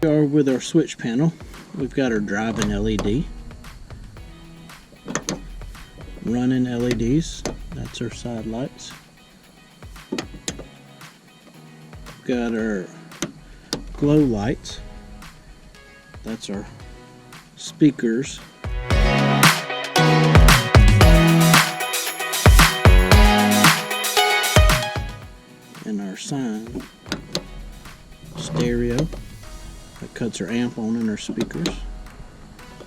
We are with our switch panel. We've got our driving LED, running LEDs, that's our side lights. Got our glow lights, that's our speakers. And our sign, stereo, that cuts our amp on and our speakers.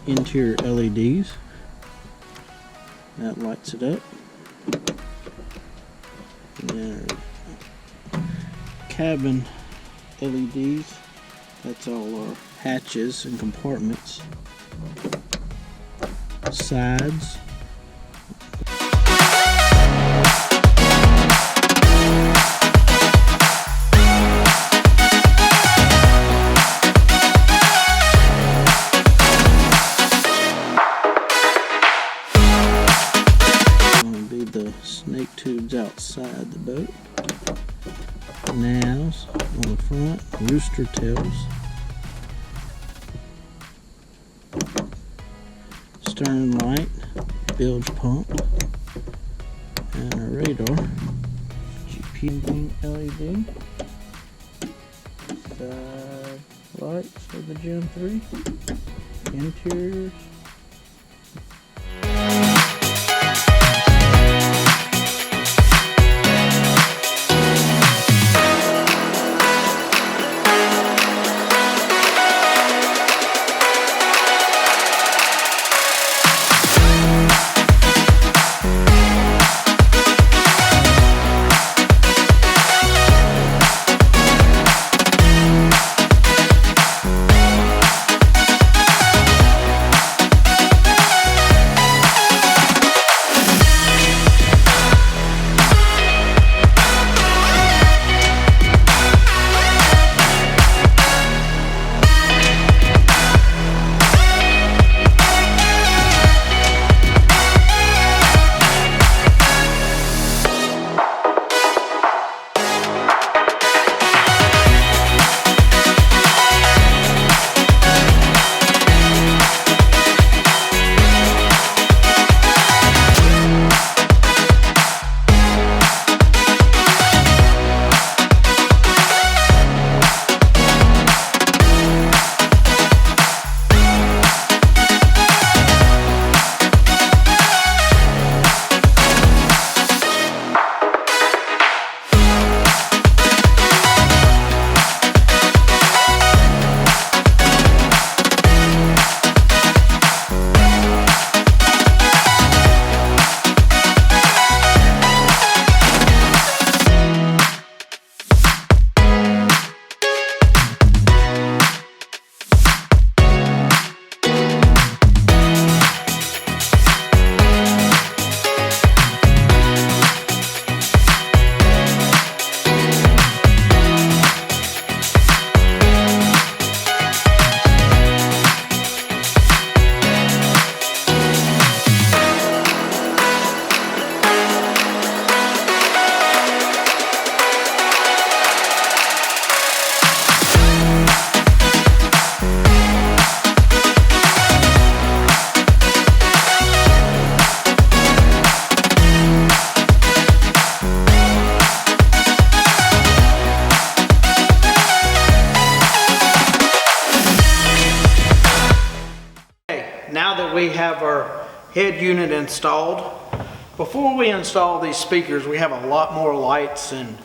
Interior LEDs, that lights it up. And then our cabin LEDs, that's all our hatches and compartments. Sides. The snake tubes outside the boat, navs on the front, rooster tails, stern light, bilge pump, and a radar, GP LED, side lights for the Gen 3, interiors. Now that we have our head unit installed, before we install these speakers, we have a lot more lights and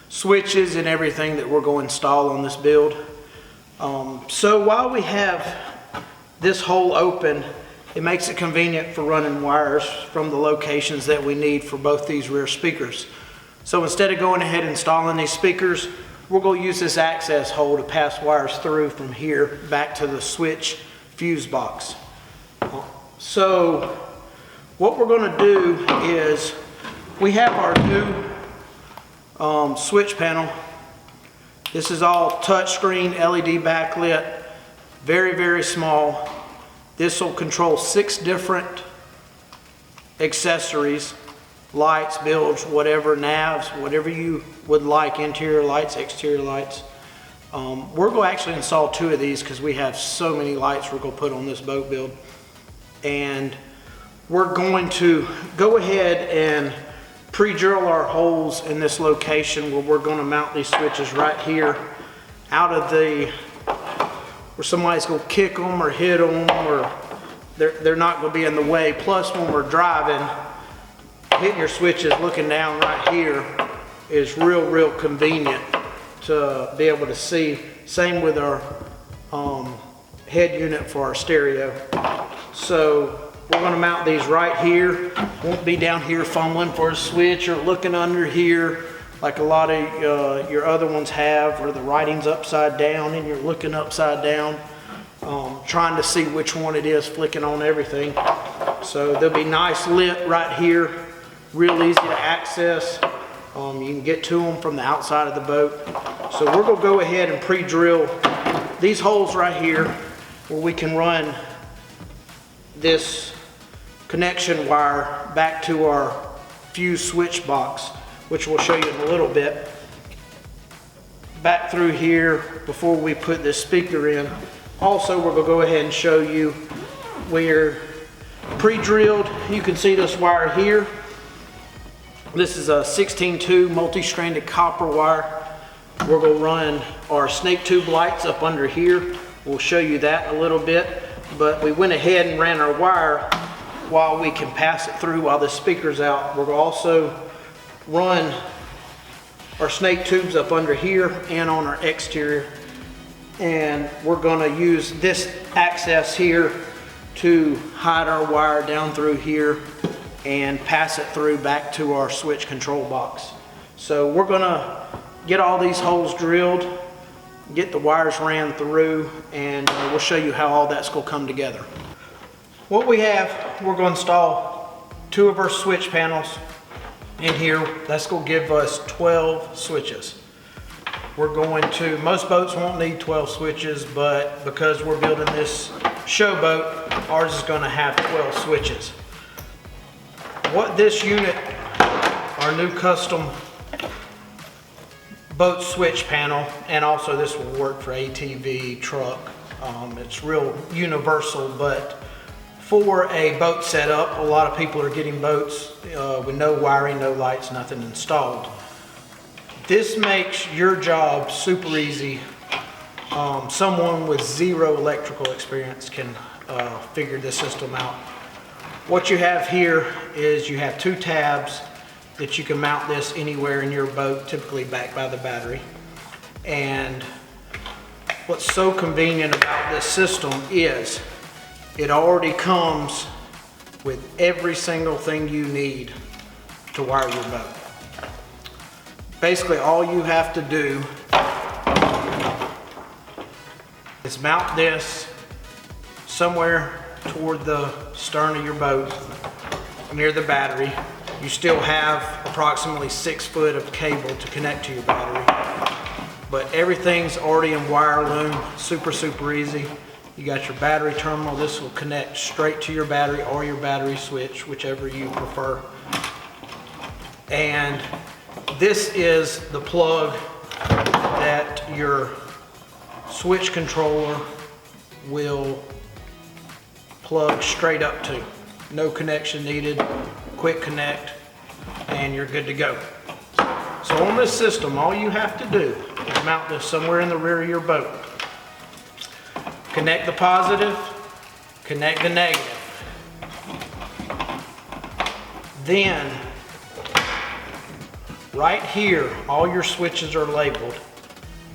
switches and everything that we're going to install on this build. So while we have this hole open, it makes it convenient for running wires from the locations that we need for both these rear speakers. So instead of going ahead and installing these speakers, we're going to use this access hole to pass wires through from here back to the switch fuse box. So what we're going to do is we have our new switch panel. This is all touchscreen LED backlit, very, very small. This will control 6 different accessories, lights, bilge, whatever, navs, whatever you would like, interior lights, exterior lights. We're going to actually install 2 of these because we have so many lights we're going to put on this boat build. And we're going to go ahead and pre-drill our holes in this location where we're going to mount these switches right here out of the, where somebody's going to kick them or hit them, or they're not going to be in the way. Plus, when we're driving, hitting your switches looking down right here is real convenient to be able to see. Same with our head unit for our stereo. So we're going to mount these right here. Won't be down here fumbling for a switch or looking under here like a lot of your other ones have, where the writing's upside down and you're looking upside down, trying to see which one it is, flicking on everything. So they'll be nice lit right here, real easy to access. You can get to them from the outside of the boat. So we're going to go ahead and pre-drill these holes right here where we can run this connection wire back to our fuse switch box, which we'll show you in a little bit. Back through here before we put this speaker in. Also, we're going to go ahead and show you where pre-drilled. You can see this wire here. This is a 16-2 multi-stranded copper wire. We're going to run our snake tube lights up under here. We'll show you that in a little bit. But we went ahead and ran our wire while we can pass it through while the speaker's out. We're going to also run our snake tubes up under here and on our exterior. And we're going to use this access here to hide our wire down through here and pass it through back to our switch control box. So we're going to get all these holes drilled, get the wires ran through, and we'll show you how all that's going to come together. What we have, we're going to install 2 of our switch panels in here. That's going to give us 12 switches. We're going to, most boats won't need 12 switches, but because we're building this show boat, ours is going to have 12 switches. What this unit, our new custom boat switch panel, and also this will work for ATV, truck. It's real universal, but for a boat setup, a lot of people are getting boats with no wiring, no lights, nothing installed. This makes your job super easy. Someone with 0 electrical experience can figure this system out. What you have here is you have 2 tabs that you can mount this anywhere in your boat, typically backed by the battery. And what's so convenient about this system is it already comes with every single thing you need to wire your boat. Basically, all you have to do is mount this somewhere toward the stern of your boat near the battery. You still have approximately 6 foot of cable to connect to your battery, but everything's already in wire loom, super easy. You got your battery terminal. This will connect straight to your battery or your battery switch, whichever you prefer. And this is the plug that your switch controller will plug straight up to. No connection needed, quick connect, and you're good to go. So on this system, all you have to do is mount this somewhere in the rear of your boat. Connect the positive, connect the negative. Then, right here, all your switches are labeled.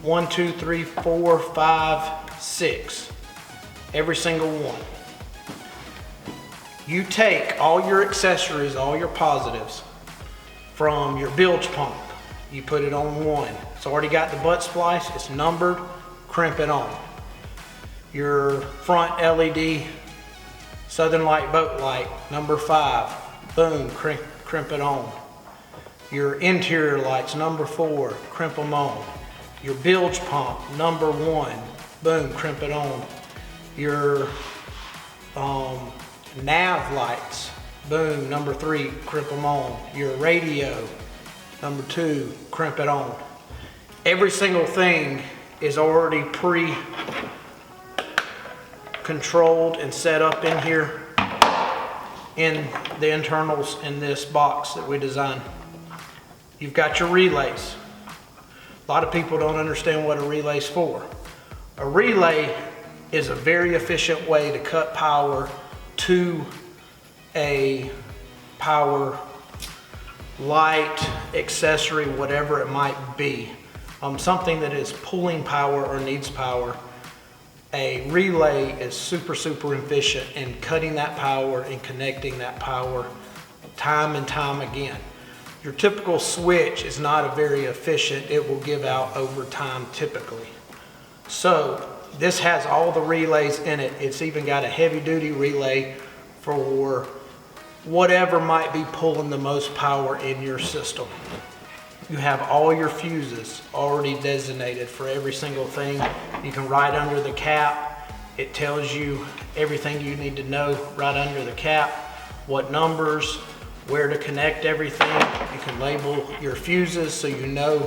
1, 2, 3, 4, 5, 6. Every single one. You take all your accessories, all your positives from your bilge pump. You put it on 1. It's already got the butt splice. It's numbered. Crimp it on. Your front LED Southern Light boat light, number 5. Boom, crimp it on. Your interior lights, number 4. Crimp them on. Your bilge pump, number 1. Boom, crimp it on. Your nav lights, boom, number 3, crimp them on. Your radio, number 2, crimp it on. Every single thing is already pre-controlled and set up in here in the internals in this box that we designed. You've got your relays. A lot of people don't understand what a relay's for. A relay is a very efficient way to cut power to a power light, accessory, whatever it might be. Something that is pulling power or needs power. A relay is super efficient in cutting that power and connecting that power time and time again. Your typical switch is not a very efficient, it will give out over time typically. So this has all the relays in it. It's even got a heavy duty relay for whatever might be pulling the most power in your system. You have all your fuses already designated for every single thing. You can write under the cap. It tells you everything you need to know right under the cap, what numbers, where to connect everything. You can label your fuses so you know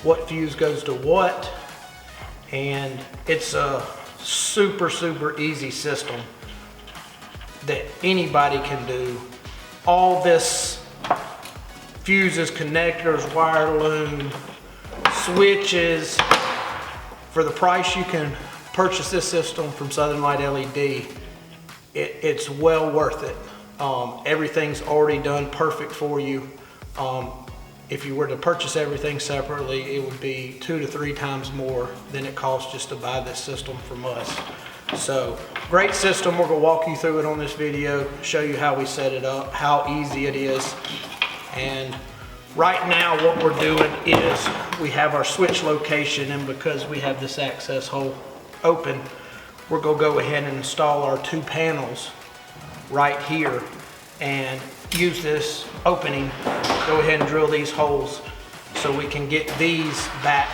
what fuse goes to what. And it's a super easy system that anybody can do. All this fuses, connectors, wire loom, switches. For the price you can purchase this system from Southern Light LED, it's well worth it. Everything's already done perfect for you. If you were to purchase everything separately, it would be 2 to 3 times more than it costs just to buy this system from us. So, great system. We're gonna walk you through it on this video, show you how we set it up, how easy it is. And right now what we're doing is we have our switch location, and because we have this access hole open, we're gonna go ahead and install our 2 panels right here and use this opening, go ahead and drill these holes so we can get these back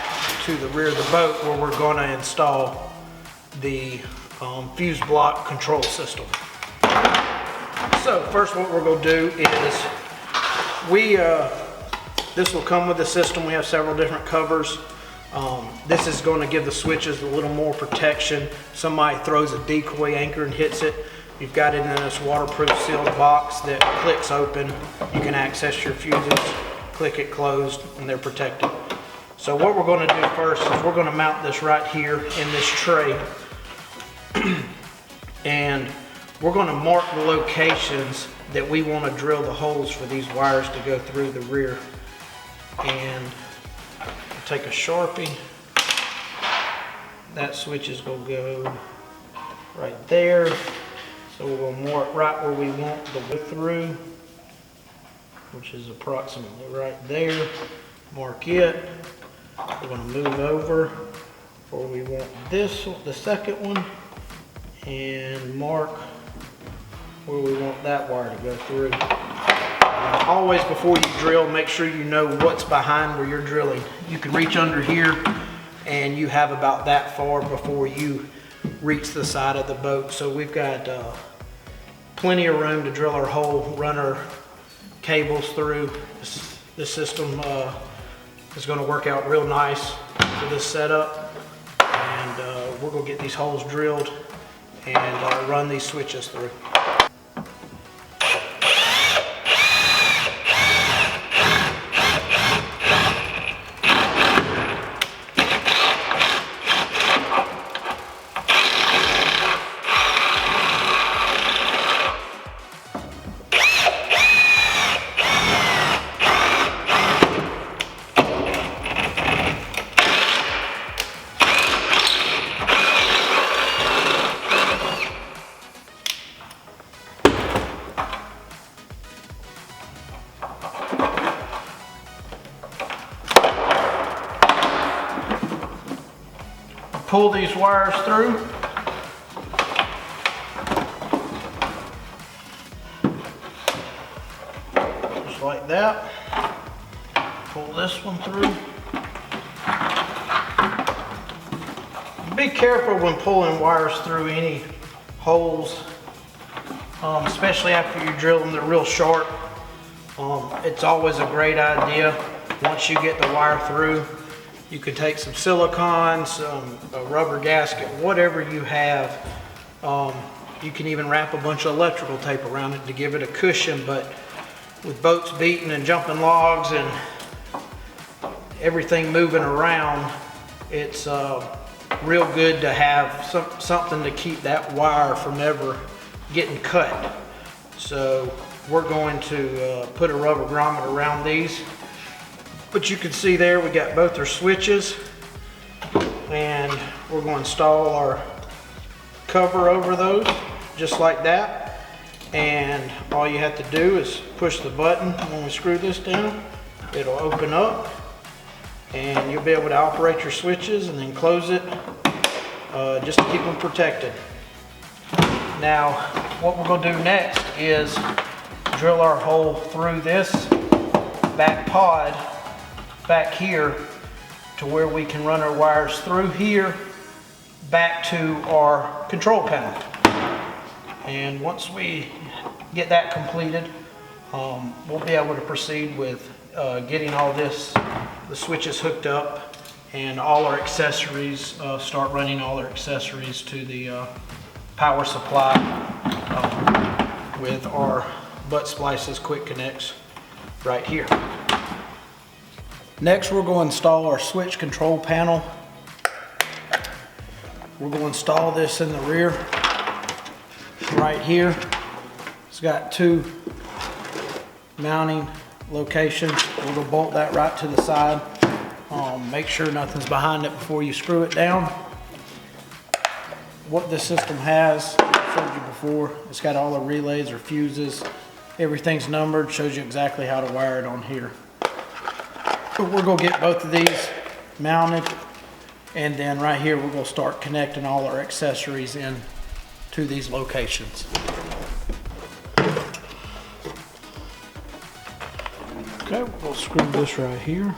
to the rear of the boat where we're gonna install the fuse block control system. So first what we're gonna do is this will come with the system. We have several different covers. This is going to give the switches a little more protection. Somebody throws a decoy anchor and hits it. You've got it in this waterproof sealed box that clicks open. You can access your fuses, click it closed, and they're protected. So what we're going to do first is we're going to mount this right here in this tray. And we're going to mark the locations that we want to drill the holes for these wires to go through the rear. And take a Sharpie. That switch is going to go right there. So we're going to mark right where we want to go through, which is approximately right there. Mark it. We're going to move over where we want this, the second one, and mark where we want that wire to go through. Always before you drill, make sure you know what's behind where you're drilling. You can reach under here and you have about that far before you reach the side of the boat. So we've got plenty of room to drill our hole, run our cables through. This system is going to work out real nice for this setup. And we're going to get these holes drilled and run these switches through. Pull these wires through. Just like that. Pull this one through. Be careful when pulling wires through any holes, especially after you drill them, they're real sharp. It's always a great idea once you get the wire through You can take some silicone, a rubber gasket, whatever you have. You can even wrap a bunch of electrical tape around it to give it a cushion, but with boats beating and jumping logs and everything moving around, it's real good to have something to keep that wire from ever getting cut. So we're going to put a rubber grommet around these. But you can see there we got both our switches, and we're going to install our cover over those just like that. And all you have to do is push the button. When we screw this down, it'll open up and you'll be able to operate your switches and then close it just to keep them protected. Now what we're going to do next is drill our hole through this back pod back here to where we can run our wires through here back to our control panel. And once we get that completed, we'll be able to proceed with getting all the switches hooked up and all our accessories, start running all our accessories to the power supply with our butt splices quick connects right here. Next, we're going to install our switch control panel. We're going to install this in the rear right here. It's got two mounting locations. We're going to bolt that right to the side. Make sure nothing's behind it before you screw it down. What this system has, I showed you before, it's got all the relays or fuses. Everything's numbered, shows you exactly how to wire it on here. But we're going to get both of these mounted, and then right here we're going to start connecting all our accessories in to these locations. Okay, we'll screw this right here.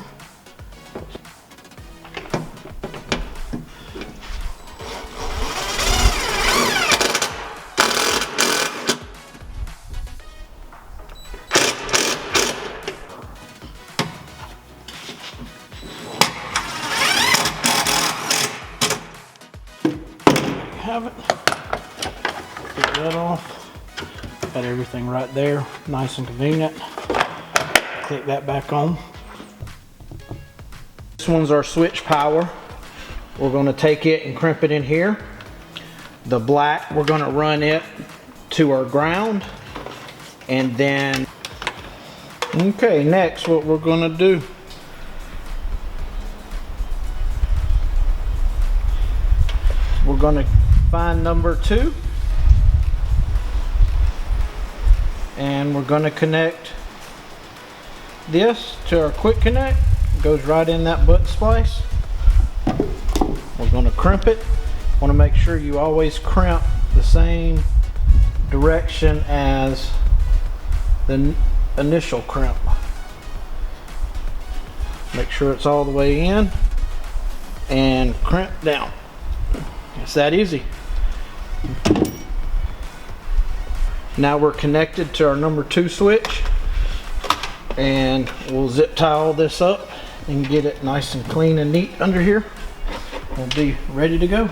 Have it. Get that off. Got everything right there, nice and convenient. Click that back on. This one's our switch power. We're going to take it and crimp it in here. The black, we're going to run it to our ground, and then okay, next what we're going to do, we're going to find number 2, and we're going to connect this to our quick connect. It goes right in that button splice. We're going to crimp it. Want to make sure you always crimp the same direction as the initial crimp. Make sure it's all the way in and crimp down. It's that easy. Now we're connected to our number 2 switch, and we'll zip tie all this up and get it nice and clean and neat under here. We'll be ready to go.